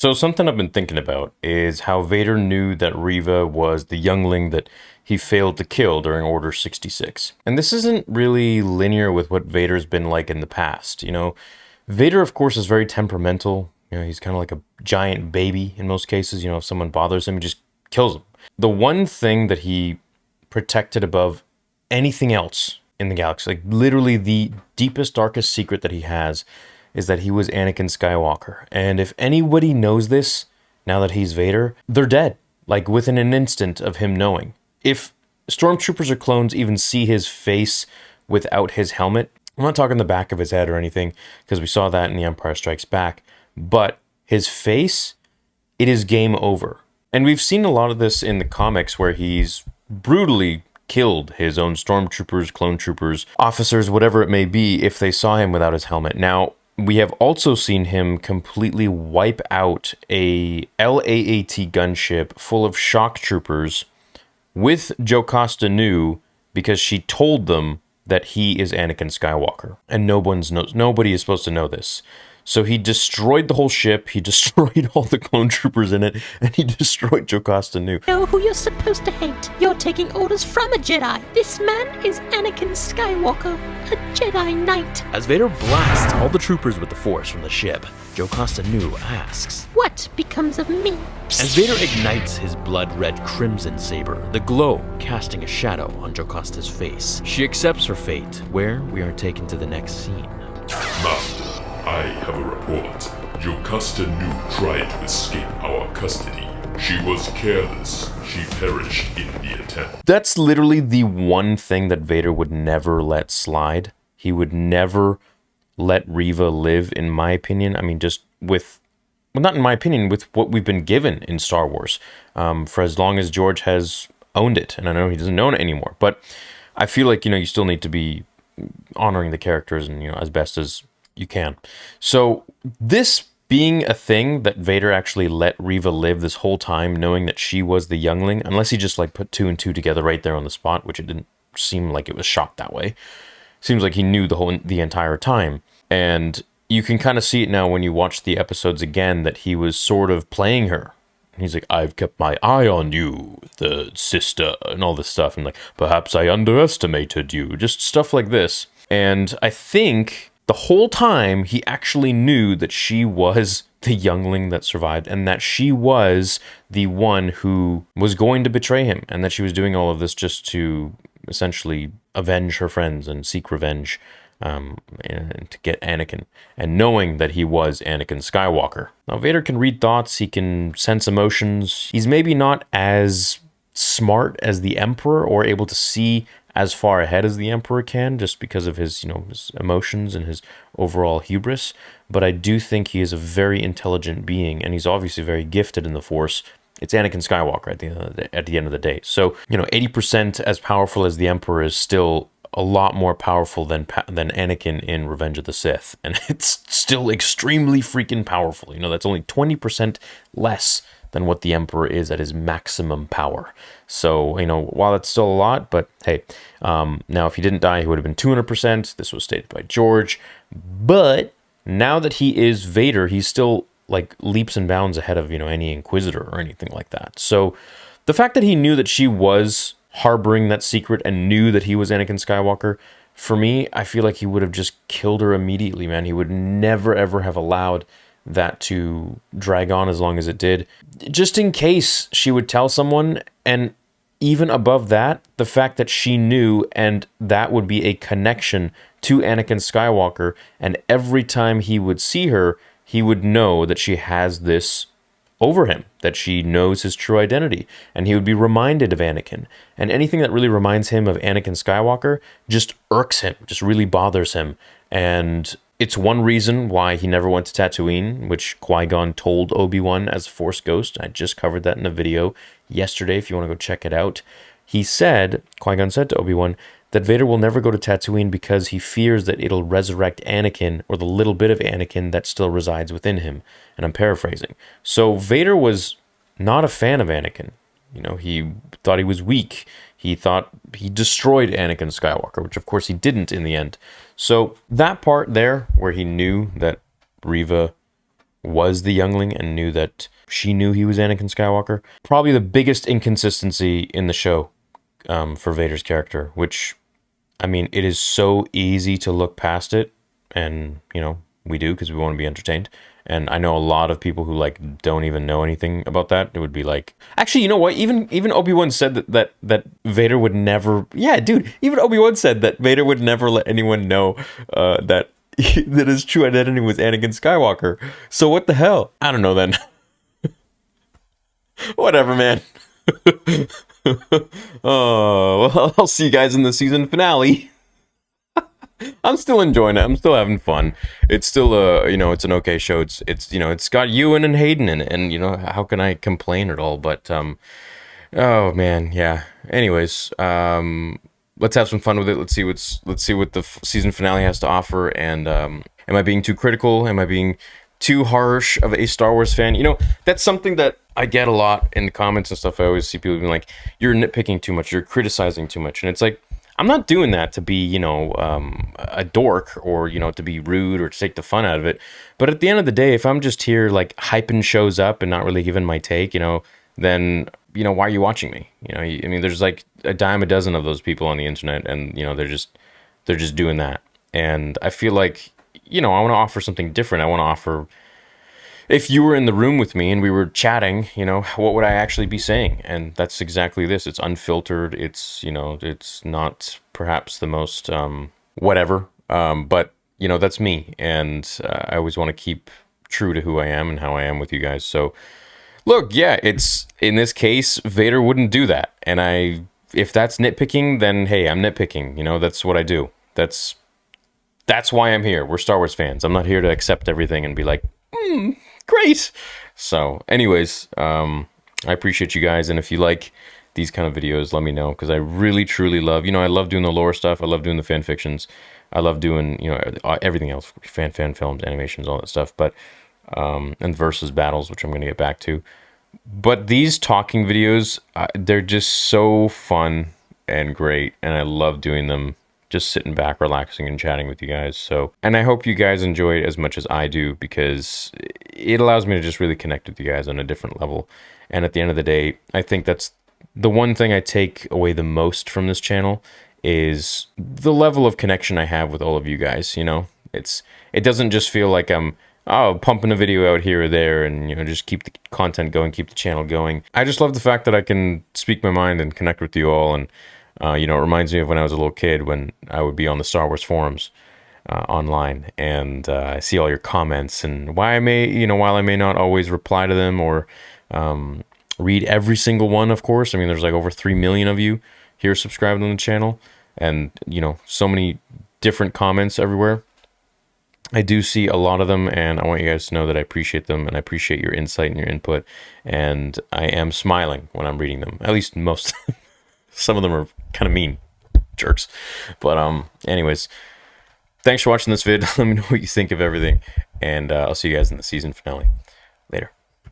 So something I've been thinking about is how Vader knew that Reva was the youngling that he failed to kill during Order 66. And this isn't really linear with what Vader's been like in the past. Vader, of course, is very temperamental. He's kind of like a giant baby in most cases. If someone bothers him, he just kills them. The one thing that he protected above anything else in the galaxy, like literally the deepest, darkest secret that he has, is that he was Anakin Skywalker. And if anybody knows this, now that he's Vader, they're dead, like within an instant of him knowing. If stormtroopers or clones even see his face without his helmet, I'm not talking the back of his head or anything, because we saw that in The Empire Strikes Back, but his face, it is game over. And we've seen a lot of this in the comics where he's brutally killed his own stormtroopers, clone troopers, officers, whatever it may be, if they saw him without his helmet. Now, we have also seen him completely wipe out a LAAT gunship full of shock troopers with Jocasta Nu because she told them that he is Anakin Skywalker. And nobody is supposed to know this. So he destroyed the whole ship, he destroyed all the clone troopers in it, and he destroyed Jocasta Nu. Know who you're supposed to hate. You're taking orders from a Jedi. This man is Anakin Skywalker, a Jedi Knight. As Vader blasts all the troopers with the Force from the ship, Jocasta Nu asks, "What becomes of me?" As Vader ignites his blood-red crimson saber, the glow casting a shadow on Jocasta's face. She accepts her fate, where we are taken to the next scene. Master, I have a report. Jocasta Nu tried to escape our custody. She was careless. She perished in the attempt. That's literally the one thing that Vader would never let slide. He would never let Reva live, in my opinion. I mean, just with, well, not in my opinion, with what we've been given in Star Wars, for as long as George has owned it. And I know he doesn't own it anymore, but I feel like, you still need to be honoring the characters and, as best as you can. So this being a thing that Vader actually let Reva live this whole time, knowing that she was the youngling, unless he just like put two and two together right there on the spot, which it didn't seem like it was shot that way. Seems like he knew the entire time. And you can kind of see it now when you watch the episodes again that he was sort of playing her. He's like, I've kept my eye on you, the sister, and all this stuff. And like, perhaps I underestimated you. Just stuff like this. And I think the whole time he actually knew that she was the youngling that survived and that she was the one who was going to betray him and that she was doing all of this just to essentially avenge her friends and seek revenge and to get Anakin, and knowing that he was Anakin Skywalker. Now, Vader can read thoughts, he can sense emotions. He's maybe not as smart as the Emperor or able to see as far ahead as the Emperor can, just because of his, his emotions and his overall hubris. But I do think he is a very intelligent being, and he's obviously very gifted in the Force. It's Anakin Skywalker at the end of the day. So, 80% as powerful as the Emperor is still a lot more powerful than Anakin in Revenge of the Sith. And it's still extremely freaking powerful. That's only 20% less than what the Emperor is at his maximum power. So, while it's still a lot, but hey, now if he didn't die, he would have been 200%. This was stated by George. But now that he is Vader, he's still like leaps and bounds ahead of, any Inquisitor or anything like that. So the fact that he knew that she was harboring that secret and knew that he was Anakin Skywalker, for me, I feel like he would have just killed her immediately, man. He would never, ever have allowed that to drag on as long as it did, just in case she would tell someone. And even above that, the fact that she knew, and that would be a connection to Anakin Skywalker, and every time he would see her, he would know that she has this over him, that she knows his true identity, and he would be reminded of Anakin. And anything that really reminds him of Anakin Skywalker just irks him, just really bothers him. And it's one reason why he never went to Tatooine, which Qui-Gon told Obi-Wan as a Force ghost. I just covered that in a video yesterday if you want to go check it out. Qui-Gon said to Obi-Wan that Vader will never go to Tatooine because he fears that it'll resurrect Anakin, or the little bit of Anakin that still resides within him. And I'm paraphrasing. So Vader was not a fan of Anakin. He thought he was weak. He thought he destroyed Anakin Skywalker, which of course he didn't in the end. So that part there, where he knew that Reva was the youngling and knew that she knew he was Anakin Skywalker. Probably the biggest inconsistency in the show for Vader's character, which, I mean, it is so easy to look past it, and, you know, we do because we want to be entertained. And I know a lot of people who like don't even know anything about that. It would be like, actually, you know what? Even Obi-Wan said that Vader would never. Yeah, dude. Even Obi-Wan said that Vader would never let anyone know that that his true identity was Anakin Skywalker. So what the hell? I don't know then. Whatever, man. Oh, well, I'll see you guys in the season finale. I'm still enjoying it. I'm still having fun. It's still you know, it's an okay show. It's you know, it's got Ewan and Hayden in it, and you know, how can I complain at all? But oh man, yeah. Anyways, let's have some fun with it. Let's see what the season finale has to offer. And am I being too critical? Am I being too harsh of a Star Wars fan? You know, that's something that I get a lot in the comments and stuff. I always see people being like, "You're nitpicking too much. You're criticizing too much," and it's like, I'm not doing that to be, you know, a dork or, you know, to be rude or to take the fun out of it. But at the end of the day, if I'm just here like hyping shows up and not really giving my take, you know, then, you know, why are you watching me? You know, I mean, there's like a dime a dozen of those people on the internet, and, you know, they're just doing that. And I feel like, you know, I want to offer something different. I want to offer, if you were in the room with me and we were chatting, you know, what would I actually be saying? And that's exactly this. It's unfiltered. It's, you know, it's not perhaps the most whatever, but, you know, that's me. And I always want to keep true to who I am and how I am with you guys. So, look, yeah, it's, in this case, Vader wouldn't do that. And if that's nitpicking, then hey, I'm nitpicking. You know, that's what I do. That's why I'm here. We're Star Wars fans. I'm not here to accept everything and be like, great. So anyways, I appreciate you guys, and if you like these kind of videos, let me know, because I really truly love, you know, I love doing the lore stuff, I love doing the fan fictions, I love doing, you know, everything else, fan films, animations, all that stuff, but and versus battles, which I'm going to get back to. But these talking videos, they're just so fun and great, and I love doing them, just sitting back, relaxing, and chatting with you guys. So, and I hope you guys enjoy it as much as I do, because it allows me to just really connect with you guys on a different level. And at the end of the day, I think that's the one thing I take away the most from this channel, is the level of connection I have with all of you guys. You know, it doesn't just feel like I'm pumping a video out here or there and, you know, just keep the content going, keep the channel going. I just love the fact that I can speak my mind and connect with you all. And you know, it reminds me of when I was a little kid, when I would be on the Star Wars forums online, and I see all your comments, and while I may not always reply to them or read every single one, of course. I mean, there's like over 3 million of you here subscribed on the channel, and, you know, so many different comments everywhere. I do see a lot of them, and I want you guys to know that I appreciate them, and I appreciate your insight and your input, and I am smiling when I'm reading them, at least most. Some of them are kind of mean jerks. But anyways, thanks for watching this vid. Let me know what you think of everything, and I'll see you guys in the season finale. Later.